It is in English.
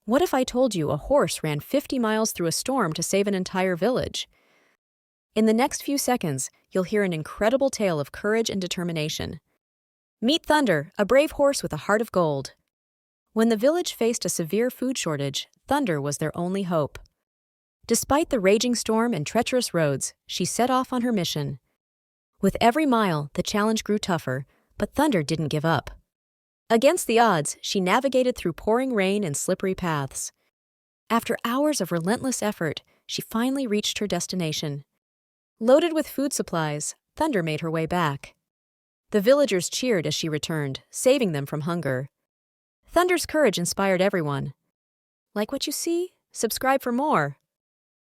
What if I told you a horse ran 50 miles through a storm to save an entire village? In the next few seconds, you'll hear an incredible tale of courage and determination. Meet Thunder, a brave horse with a heart of gold. When the village faced a severe food shortage, Thunder was their only hope. Despite the raging storm and treacherous roads, she set off on her mission. With every mile, the challenge grew tougher, but Thunder didn't give up. Against the odds, she navigated through pouring rain and slippery paths. After hours of relentless effort, she finally reached her destination. Loaded with food supplies, Thunder made her way back. The villagers cheered as she returned, saving them from hunger. Thunder's courage inspired everyone. Like what you see? Subscribe for more.